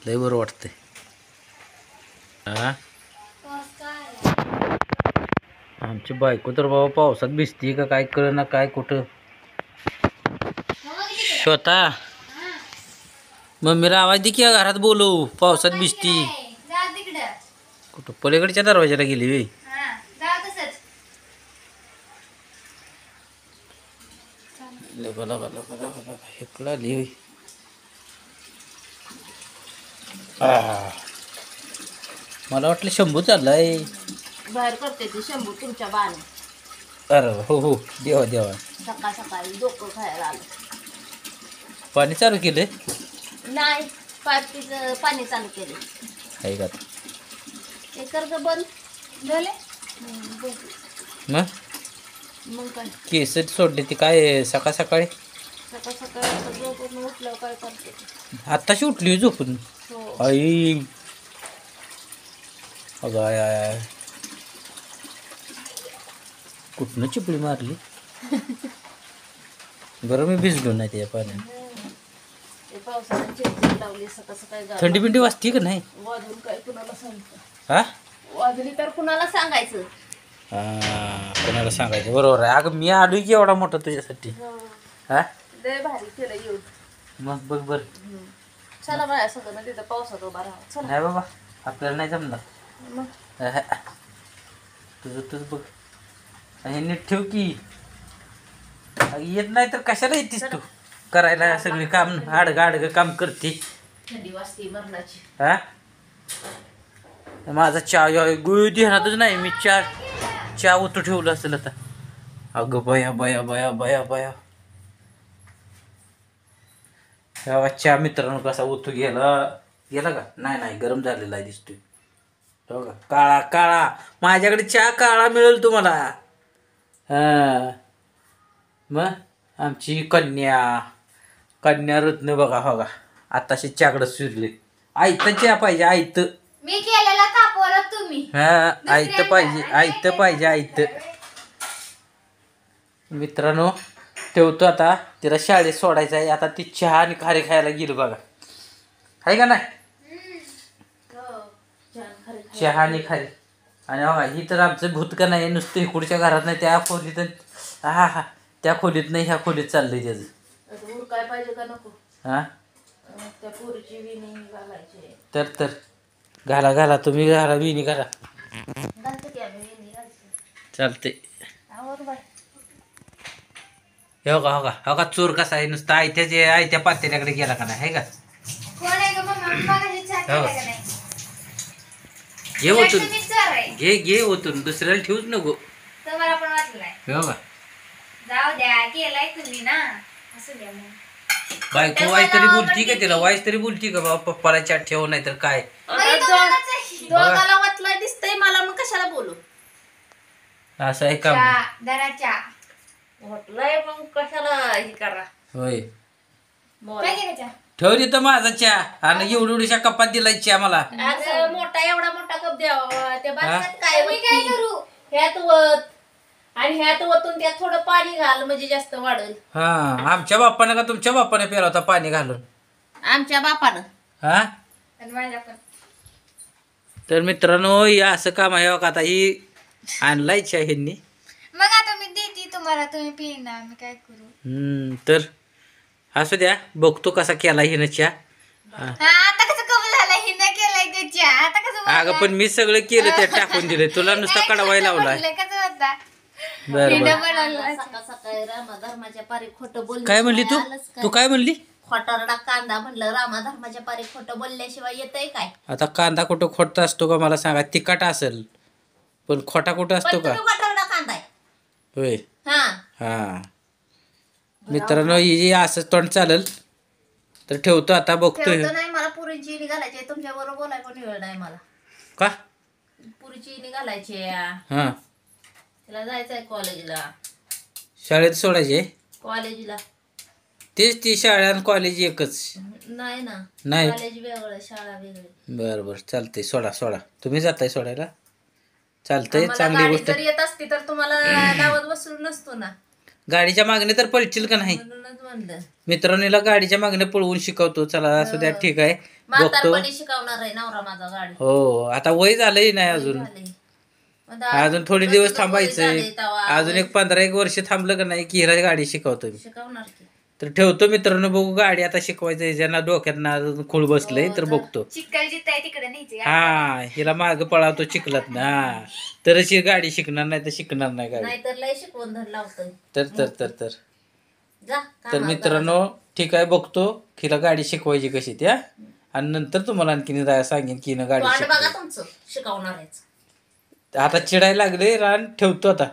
लय बरं वाटतंय. हा आमची बायको तर बाबा पावसात भिजती का काय कळ ना काय कुठं. श्वेता मम्मीला आवाज दे की घरात बोलू. पावसात भिजती कुठं पलीकडच्या दरवाजाला गेली वे. इकडं आली होय. मला वाटलं शंभू चाललाय बाहेर करते ती शंभू तुमच्या बाण. अरे हो हो देवा देवा. सकाळ सकाळी डोकं खायला आलं. पाणी चालू केलंय नाही पाईपचं पाणी चालू केले. आहे का हे कर ग बंद झाले. मग मग काय केस सोडले ती काय सकाळ सकाळी. सकाळ सकाळी झोपून उठल्यावर काय करते. आत्ताशी उठली झोपून. हो आई अगं आय आय कुठनं चिपळी मारली. बरं मी भिजलो नाही त्या पाण्यात. ते पावसाने चिडचिड लावली सकाळ सकाळी. थंडी बिंडी वाजते का नाही. वाजून काय कुणाला सांगतं. हा वाजली तर कुणाला सांगायचं. कोणाला सांगायचं बरोबर आहे. अगं मी आलोय की एवढा मोठा तुझ्यासाठी. हा लय भारी केलं येऊन. मग बघ बर. चला बाया सगळं तिथं पावसात उभा राहा. चला नाही बाबा आपल्याला नाही जमणार. मग तुझं तुझं बघ हे नीट ठेव की. येत नाही तर कशाला येतीस तू करायला सगळी काम. आडगं काम करते. थंडी वाजते मरणाची. हा माझा चहा गुळ ध्यानातच नाही. मी चहा उतू ठेवलं असेल आता. अगं बया बया बया बया बया. ह्या चहा मित्रांनो कसा उतू गेला गेला का नाही नाही गरम झालेला आहे दिसतोय. हो का काळा काळा. माझ्याकडे चहा काळा मिळेल तुम्हाला. हा मग आमची कन्या रत्न बघा हो का आताशी चहाकडं सुरले. आयतं चहा पाहिजे आयतं. मी केलेला तापवलं तुम्ही. हा आयतं पाहिजे आयतं पाहिजे आयतं. मित्रांनो ठेवतो आता. तिला शाळेत सोडायचं आहे आता. ती चहा आणि खारी खायला गेलो बघा आहे का नाही. चहा आणि खारी आणि बघा ही तर आमचं भूत का नाही नुसतं इकडच्या घरात नाही त्या खोलीत. हा हा त्या खोलीत नाही ह्या खोलीत चाललंय त्याचं. काय पाहिजे का नको. हा त्या पोरीची विणी घालायची. तर घाला घाला तुम्ही घाला विणी घाला. घालते की आम्ही विणी घालते. चालते. आवर बाय. हो का हो का हो का चोर कसा आहे नुसतं आयत्या पातेल्याकडे गेला का नाही आहे का. कोण आहे ग मम्मा मगाशी चहा केला का नाही. घे ओतून तुम्ही चोर आहे. घे ओतून दुसऱ्याला ठेवूच नको. तुम्हाला पण वाटलाय. हो का जाऊ द्या केलाय तुम्ही ना. असं द्या मग. बायको वाईस तरी बोलती का तिला. वाईस तरी बोलती का बाबा पप्पाला चहा ठेव नाही तर काय. दोघाला वाटलंय दिसतंय मला मग कशाला बोलू. असं आहे काम. दराच्या वाटलंय मग कशाला हे करा. होय बोला. ठेव तिथं माझा चहा. आणि एवढ्या कपात दिलाय चहा मला. आज मोठा एवढा मोठा कप द्यावा. त्या हा? बादशात काय करू. ह्यात वत आणि ह्यात वतून त्यात थोडं पाणी घाल म्हणजे जास्त वाढेल. हा आमच्या बाप्पाने का तुमच्या बाप्पाने प्याला होता पाणी घालून. आमच्या बापानं. हा माझ्या पण. तर मित्रांनो या असं काम आहे बघा. आता ही आणलाय चहा ह्यांनी. मग आता मी देते तुम्हाला तुम्ही पिणार मी काय करू. तर असू द्या बघतो कसा केला हिनं चहा. आता कसं कमी झालं हे नाही केलंय त्याच्या. आता कसं अगं पण मी सगळं केलं ते टाकून दिलं. तुला नुसता कडवायला लावलाय. बरं बरं सकाळ सकाळी रामधर्माच्या पारी खोटं बोल. काय म्हणली तू काय म्हणली. खोटारडा कांदा म्हणलं रामधर्माच्या पारी खोटं बोलल्याशिवाय येतंय काय. आता कांदा कुठं खोटता असतो का मला सांगा. तिखट असेल पण खोटा कुठं असतो का. खोटारडा कांदा आहे. होय हा हा मित्रांनो ही असंच तोंड चालेल. तर ठेवतो आता बघतोय. ठेवतो नाही मला पुरीची इनी घालायची. तुमच्या बरोबर बोलाय पण वेळ नाही मला. का पुरीची इनी घालायची. हा तिला जायचंय कॉलेजला. शाळेत सोडायचे. कॉलेजला तेच ती शाळा आणि कॉलेज एकच नाही ना. नाही. कॉलेज वेगळं शाळा वेगळी. बरं बरं चालतंय सोडा तुम्ही जाताय सोडायला. चालतंय आम्हाला चांगली गाडी गोष्ट. जर येत असती तर तुम्हाला दावत बसून नसतो ना. गाडीच्या मागणे तर पळशील का नाही. म्हणूनच म्हणलं. मित्रांनीला गाडीच्या मागणे पळवून शिकवतो. चला असू द्या ठीक आहे. म्हातारपणी शिकवणार आहे नवरा माझा गाडी. हो आता वय झालंय नाही अजून. झालंय. मग आता अजून थोडे तुझं दिवस वय थांबायचंय. झालंय तेव्हा अजून एक 15-1 वर्ष थांबलं का नाही की हिला गाडी शिकवतो मी. शिकवणार की. तर ठेवतो मित्रांनो, बघू गाडी आता शिकवायचं. ज्यांना डोक्यात ना खूळ बसलंय तर बघतो. चिखल जिथं आहे तिकडे न्यायची. हा हिला माग पळावतो चिखलात ना, तरच ही गाडी शिकणार, नाही तर शिकणार नाही गाडी. नाहीतर लय शिकवून धर लावतोय. तर जा तर कामाला मित्रांनो ठीक आहे, बघतो हिला गाडी शिकवायची कशी त्या, आणि नंतर तुम्हाला आणखीन सांगेन की हिनं गाडी तोंड बघा शिकवायची. तुमचं शिकवणार आहेच. आता चिडायला लागले रान, ठेवतो आता.